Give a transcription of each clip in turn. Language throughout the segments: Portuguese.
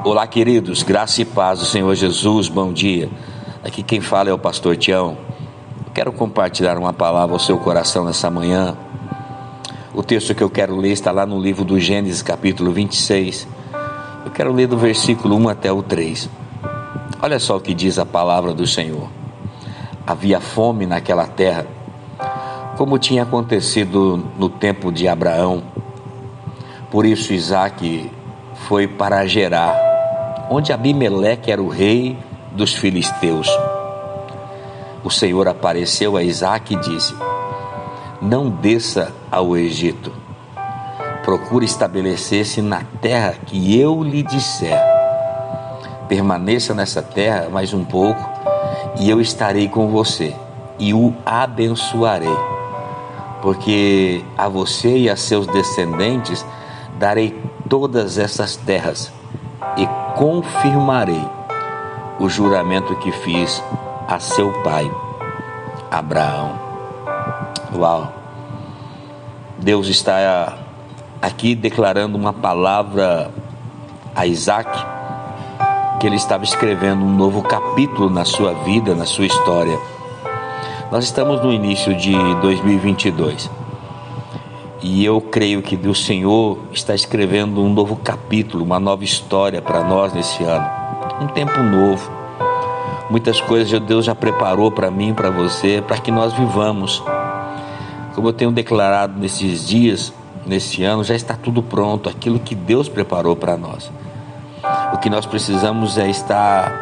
Olá, queridos, graça e paz do Senhor Jesus, bom dia. Aqui quem fala é o pastor Tião. Eu quero compartilhar uma palavra ao seu coração nessa manhã. O texto que eu quero ler está lá no livro do Gênesis, capítulo 26. Eu quero ler do versículo 1 até o 3. Olha só o que diz a palavra do Senhor. Havia fome naquela terra, como tinha acontecido no tempo de Abraão. Por isso Isaque foi para Gerar, onde Abimeleque era o rei dos filisteus. O Senhor apareceu a Isaque e disse: não desça ao Egito, procure estabelecer-se na terra que eu lhe disser. Permaneça nessa terra mais um pouco, e eu estarei com você, e o abençoarei, porque a você e a seus descendentes darei todas essas terras, e confirmarei o juramento que fiz a seu pai, Abraão. Uau! Deus está aqui declarando uma palavra a Isaque, que ele estava escrevendo um novo capítulo na sua vida, na sua história. Nós estamos no início de 2022 e eu creio que o Senhor está escrevendo um novo capítulo, uma nova história para nós nesse ano, um tempo novo. Muitas coisas Deus já preparou para mim, para você, para que nós vivamos. Como eu tenho declarado nesses dias, nesse ano, já está tudo pronto, aquilo que Deus preparou para nós. O que nós precisamos é estar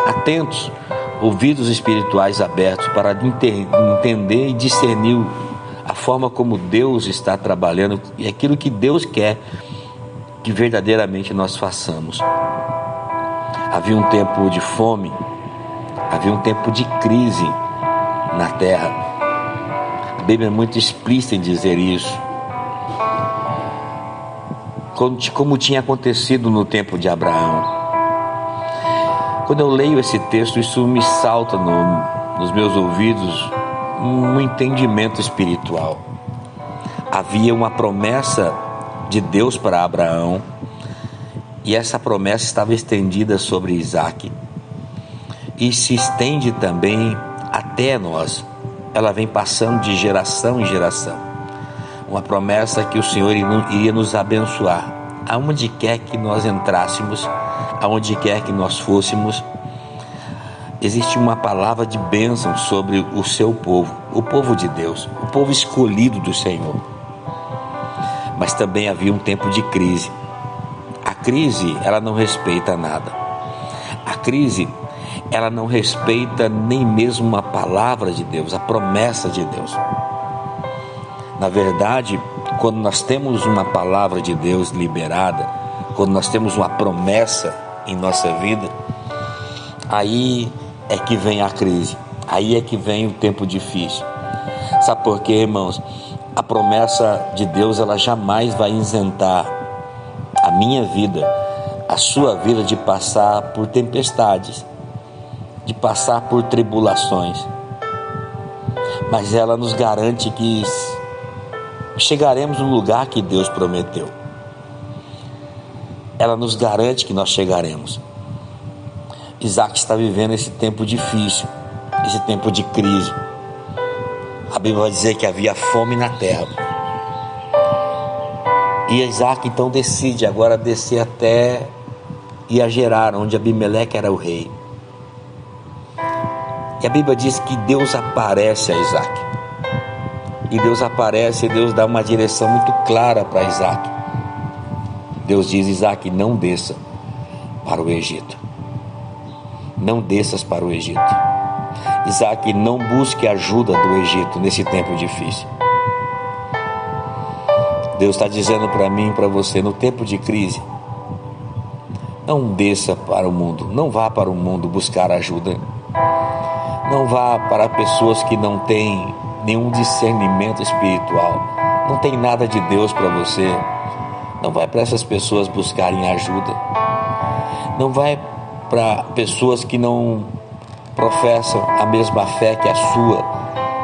atentos, ouvidos espirituais abertos para entender e discernir a forma como Deus está trabalhando e aquilo que Deus quer que verdadeiramente nós façamos. Havia um tempo de fome, havia um tempo de crise na terra. A Bíblia é muito explícita em dizer isso. Como tinha acontecido no tempo de Abraão. Quando eu leio esse texto, isso me salta nos meus ouvidos um entendimento espiritual. Havia uma promessa de Deus para Abraão, e essa promessa estava estendida sobre Isaque, e se estende também até nós. Ela vem passando de geração em geração. Uma promessa que o Senhor iria nos abençoar, aonde quer que nós entrássemos, aonde quer que nós fôssemos. Existe uma palavra de bênção sobre o seu povo, o povo de Deus, o povo escolhido do Senhor. Mas também havia um tempo de crise. A crise, ela não respeita nada. A crise, ela não respeita nem mesmo uma palavra de Deus, a promessa de Deus. Na verdade, quando nós temos uma palavra de Deus liberada, quando nós temos uma promessa em nossa vida, aí é que vem a crise, aí é que vem o tempo difícil. Sabe por quê, irmãos? A promessa de Deus, ela jamais vai isentar a minha vida, a sua vida, de passar por tempestades, de passar por tribulações. Mas ela nos garante que chegaremos no lugar que Deus prometeu. Ela nos garante que nós chegaremos. Isaque está vivendo esse tempo difícil, esse tempo de crise. A Bíblia vai dizer que havia fome na terra. E Isaque então decide agora descer até ir a Gerar, onde Abimeleque era o rei. E a Bíblia diz que Deus aparece a Isaque. E Deus aparece e Deus dá uma direção muito clara para Isaque. Deus diz: Isaque, não desça para o Egito. Não desças para o Egito. Isaque, não busque ajuda do Egito nesse tempo difícil. Deus está dizendo para mim e para você, no tempo de crise, não desça para o mundo, não vá para o mundo buscar ajuda. Não vá para pessoas que não têm nenhum discernimento espiritual, não tem nada de Deus para você. Não vai para essas pessoas buscarem ajuda. Não vai para pessoas que não professam a mesma fé que a sua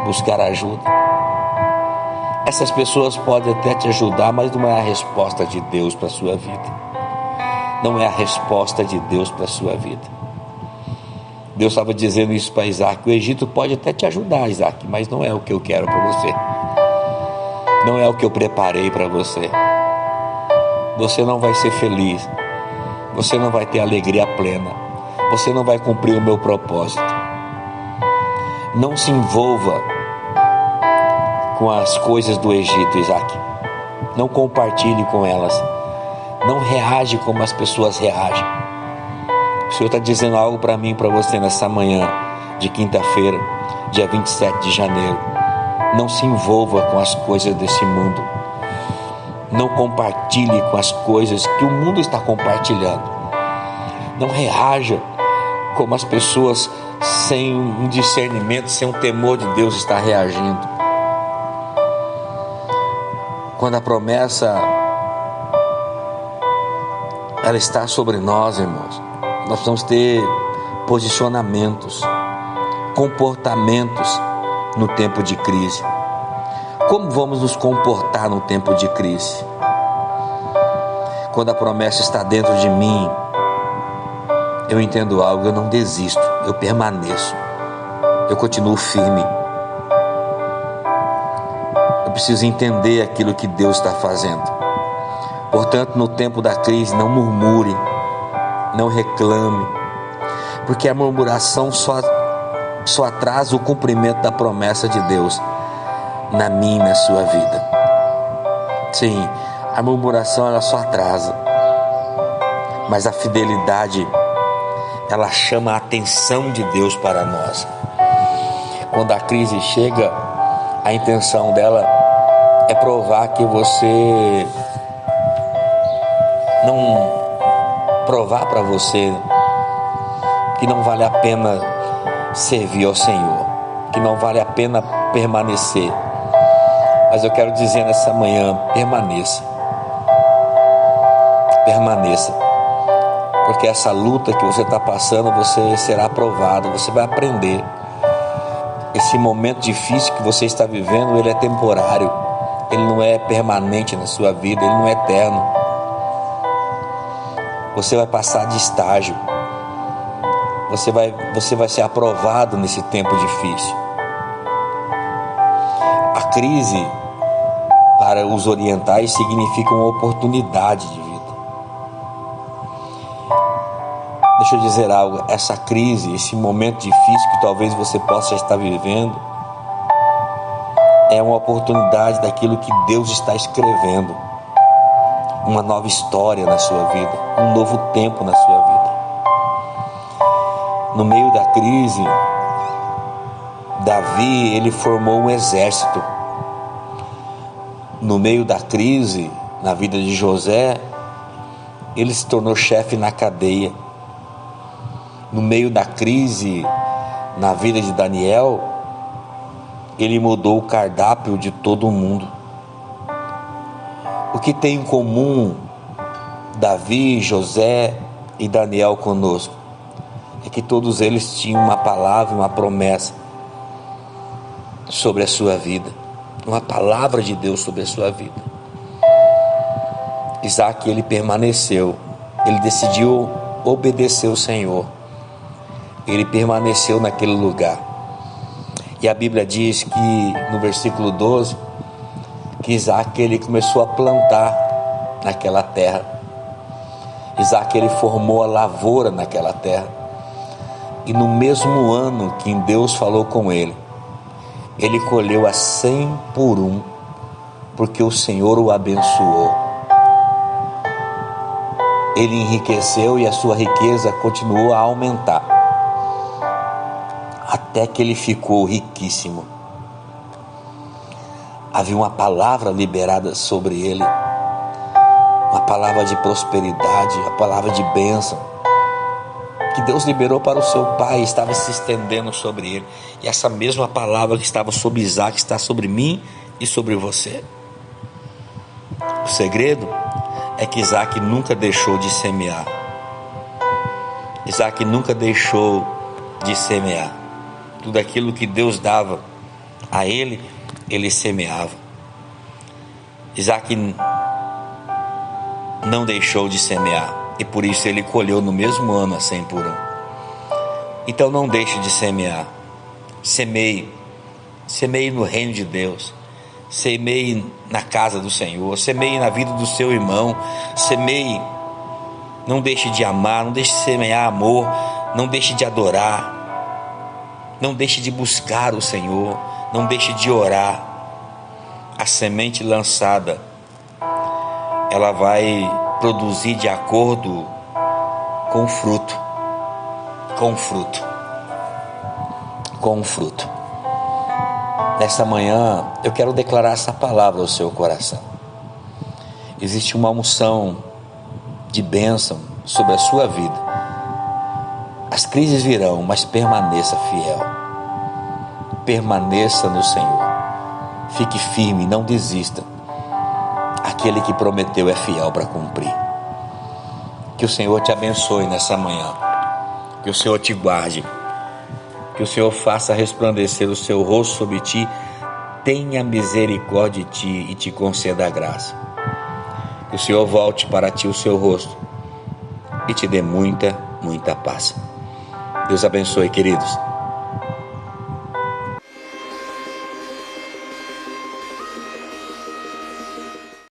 buscar ajuda. Essas pessoas podem até te ajudar, mas não é a resposta de Deus para a sua vida. não é a resposta de Deus para a sua vida. Deus estava dizendo isso para Isaac: o Egito pode até te ajudar, Isaac, mas não é o que eu quero para você, não é o que eu preparei para você. Você não vai ser feliz, você não vai ter alegria plena, você não vai cumprir o meu propósito. Não se envolva com as coisas do Egito, Isaac. Não compartilhe com elas. Não reage como as pessoas reagem. O Senhor está dizendo algo para mim e para você nessa manhã de quinta-feira, dia 27 de janeiro. Não se envolva com as coisas desse mundo. Não compartilhe com as coisas que o mundo está compartilhando. Não reaja como as pessoas sem um discernimento, sem um temor de Deus está reagindo. Quando a promessa ela está sobre nós, irmãos, nós precisamos ter posicionamentos, comportamentos no tempo de crise. Como vamos nos comportar no tempo de crise? Quando a promessa está dentro de mim, eu entendo algo, eu não desisto, eu permaneço, eu continuo firme. Eu preciso entender aquilo que Deus está fazendo. Portanto, no tempo da crise, não murmure, não reclame, porque a murmuração só atrasa o cumprimento da promessa de Deus na minha e na sua vida. Sim, a murmuração ela só atrasa, mas a fidelidade ela chama a atenção de Deus para nós. Quando a crise chega, a intenção dela é provar que você não provar para você que não vale a pena servir ao Senhor, que não vale a pena permanecer. Mas eu quero dizer nessa manhã, permaneça, porque essa luta que você está passando, você será aprovado, você vai aprender. Esse momento difícil que você está vivendo, ele é temporário, ele não é permanente na sua vida, ele não é eterno. Você vai passar de estágio, você vai ser aprovado nesse tempo difícil. A crise para os orientais significa uma oportunidade de vida. Deixa eu dizer algo, essa crise, esse momento difícil que talvez você possa estar vivendo, é uma oportunidade daquilo que Deus está escrevendo. Uma nova história na sua vida, um novo tempo na sua vida. No meio da crise, Davi, ele formou um exército. No meio da crise, na vida de José, ele se tornou chefe na cadeia. No meio da crise, na vida de Daniel, ele mudou o cardápio de todo mundo. O que tem em comum Davi, José e Daniel conosco é que todos eles tinham uma palavra, uma promessa sobre a sua vida, uma palavra de Deus sobre a sua vida. Isaac, ele permaneceu, ele decidiu obedecer o Senhor, ele permaneceu naquele lugar. E a Bíblia diz que no versículo 12, que Isaac, ele começou a plantar naquela terra. Isaac, ele formou a lavoura naquela terra. E no mesmo ano que Deus falou com ele, ele colheu a 100 por 1, porque o Senhor o abençoou. Ele enriqueceu e a sua riqueza continuou a aumentar, até que ele ficou riquíssimo. Havia uma palavra liberada sobre ele, uma palavra de prosperidade, uma palavra de bênção, que Deus liberou para o seu pai, estava se estendendo sobre ele. E essa mesma palavra que estava sobre Isaac está sobre mim e sobre você. O segredo é que Isaac nunca deixou de semear. Isaac nunca deixou de semear. Tudo aquilo que Deus dava a ele, ele semeava. Isaac não deixou de semear. e por isso ele colheu no mesmo ano a 100 por um. Então não deixe de semear. Semeie no reino de Deus, semeie na casa do Senhor, semeie na vida do seu irmão, semeie. Não deixe de amar, não deixe de semear amor, não deixe de adorar, não deixe de buscar o Senhor, não deixe de orar. A semente lançada, ela vai produzir de acordo com o fruto, com o fruto. Nessa manhã eu quero declarar essa palavra ao seu coração. Existe uma unção de bênção sobre a sua vida. As crises virão, mas permaneça fiel. Permaneça no Senhor. Fique firme, não desista. Aquele que prometeu é fiel para cumprir. Que o Senhor te abençoe nessa manhã. Que o Senhor te guarde. Que o Senhor faça resplandecer o seu rosto sobre ti, tenha misericórdia de ti e te conceda a graça. Que o Senhor volte para ti o seu rosto e te dê muita, muita paz. Deus abençoe, queridos.